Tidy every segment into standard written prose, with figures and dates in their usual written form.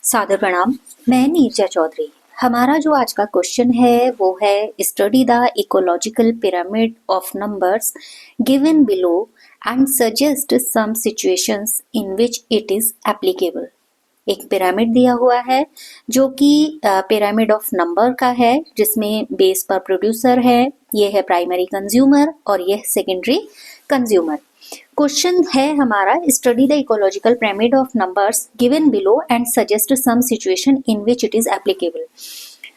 सादर प्रणाम। मैं नीरजा चौधरी। हमारा जो आज का क्वेश्चन है वो है study the ecological pyramid of numbers given below and suggest some situations in which it is applicable. एक पिरामिड दिया हुआ है जो कि पिरामिड ऑफ नंबर का है, जिसमें बेस पर प्रोड्यूसर है, ये है प्राइमरी कंज्यूमर और ये सेकेंडरी कंज्यूमर। क्वेश्चन है हमारा, study the ecological pyramid of numbers given below and suggest some situation in which it is applicable.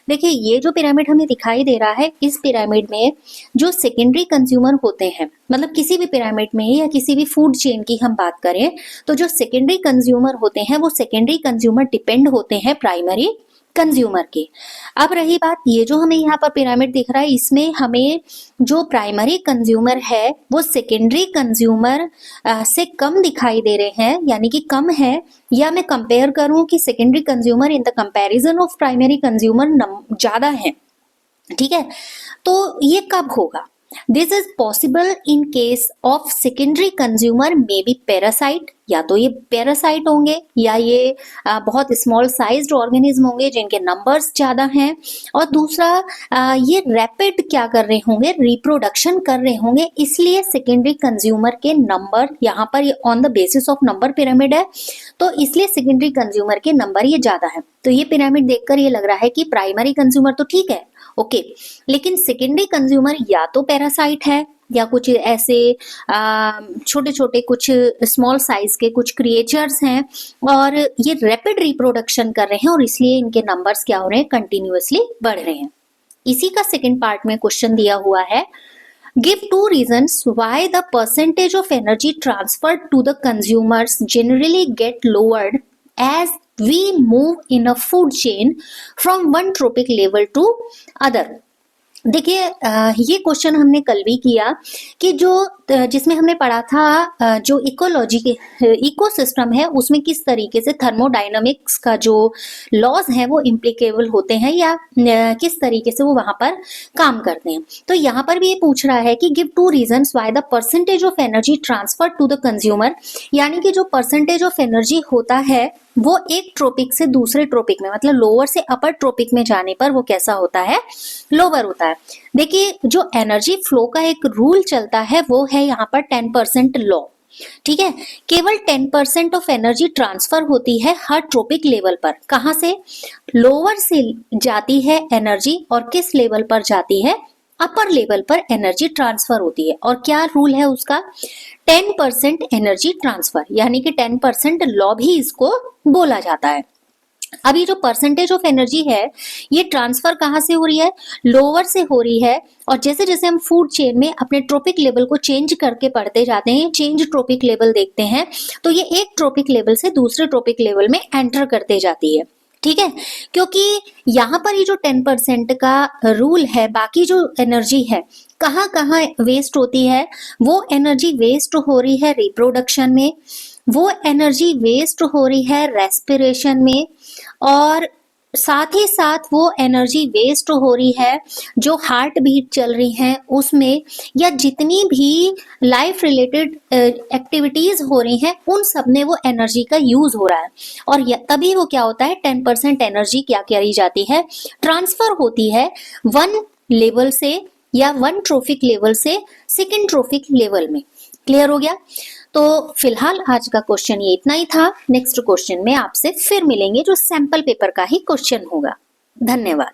देखिए, ये जो पिरामिड हमें दिखाई दे रहा है, इस पिरामिड में जो सेकेंडरी कंज्यूमर होते हैं, मतलब किसी भी पिरामिड में या किसी भी फूड चेन की हम बात करें तो जो सेकेंडरी कंज्यूमर होते हैं वो सेकेंडरी कंज्यूमर डिपेंड होते हैं प्राइमरी कंज्यूमर के। अब रही बात, ये जो हमें यहाँ पर पिरामिड दिख रहा है, इसमें हमें जो प्राइमरी कंज्यूमर है वो सेकेंडरी कंज्यूमर से कम दिखाई दे रहे हैं, यानी कि कम है। या मैं कंपेयर करूं कि secondary consumer in the comparison of primary consumer ज्यादा है, ठीक है। तो ये कब होगा? This is possible in case of secondary consumer may be parasite, या तो ये पैरासाइट होंगे या ये बहुत स्मॉल साइज्ड ऑर्गेनिज्म होंगे जिनके नंबर्स ज्यादा हैं, और दूसरा ये रैपिड क्या कर रहे होंगे, रिप्रोडक्शन कर रहे होंगे, इसलिए सेकेंडरी कंज्यूमर के नंबर, यहाँ पर ये on the basis of number pyramid है तो इसलिए सेकेंडरी कंज्यूमर के नंबर ये ज्यादा है। तो ये पिरामिड देखकर ये लग रहा है कि प्राइमरी कंज्यूमर तो ठीक है, ओके, लेकिन सेकेंडरी कंज्यूमर या तो पैरासाइट है या कुछ ऐसे छोटे छोटे कुछ स्मॉल साइज के कुछ क्रिएचर्स हैं और ये रैपिड रिप्रोडक्शन कर रहे हैं और इसलिए इनके नंबर्स क्या हो रहे हैं, कंटिन्यूअसली बढ़ रहे हैं। इसी का सेकंड पार्ट में क्वेश्चन दिया हुआ है, give 2 reasons why the percentage of energy transferred to the consumers generally get lowered as we move in a food chain from one trophic level to other। देखिए, ये क्वेश्चन हमने कल भी किया कि जो जिसमें हमने पढ़ा था जो इकोसिस्टम है उसमें किस तरीके से थर्मोडायनामिक्स का जो लॉज है वो इम्प्लीकेबल होते हैं या किस तरीके से वो वहां पर काम करते हैं। तो यहाँ पर भी ये पूछ रहा है कि give 2 reasons why the percentage of energy transferred to the consumer, यानी कि जो परसेंटेज ऑफ एनर्जी होता है वो एक ट्रोपिक से दूसरे ट्रोपिक में, मतलब लोअर से अपर ट्रोपिक में जाने पर वो कैसा होता है, लोअर होता है। देखिए, जो एनर्जी फ्लो का एक रूल चलता है वो है यहाँ पर 10% लॉ, ठीक है। केवल 10% ऑफ एनर्जी ट्रांसफर होती है हर ट्रोपिक लेवल पर। कहाँ से? लोअर से जाती है एनर्जी और किस लेवल पर जाती है, अपर लेवल पर एनर्जी ट्रांसफर होती है। और क्या रूल है उसका? 10% एनर्जी ट्रांसफर, यानी कि 10% लॉ भी इसको बोला जाता है। अब ये जो परसेंटेज ऑफ एनर्जी है ये ट्रांसफर कहाँ से हो रही है, लोअर से हो रही है। और जैसे जैसे हम फूड चेन में अपने ट्रोपिक लेवल को चेंज करके पढ़ते जाते हैं, चेंज ट्रोपिक लेवल देखते हैं, तो ये एक ट्रोपिक लेवल से दूसरे ट्रोपिक लेवल में एंटर करते जाती है, ठीक है। क्योंकि यहाँ पर ये जो 10% का रूल है, बाकी जो एनर्जी है कहाँ कहाँ वेस्ट होती है, वो एनर्जी वेस्ट हो रही है रिप्रोडक्शन में, वो एनर्जी वेस्ट हो रही है रेस्पिरेशन में, और साथ ही साथ वो एनर्जी वेस्ट हो रही है जो हार्ट बीट चल रही है उसमें, या जितनी भी लाइफ रिलेटेड एक्टिविटीज हो रही हैं उन सब में वो एनर्जी का यूज हो रहा है। और तभी वो क्या होता है, 10% एनर्जी क्या करी जाती है, ट्रांसफर होती है वन लेवल से या वन ट्रोफिक लेवल से सेकेंड ट्रोफिक लेवल में। क्लियर हो गया? तो फिलहाल आज का क्वेश्चन ये इतना ही था। नेक्स्ट क्वेश्चन में आपसे फिर मिलेंगे जो सैंपल पेपर का ही क्वेश्चन होगा। धन्यवाद।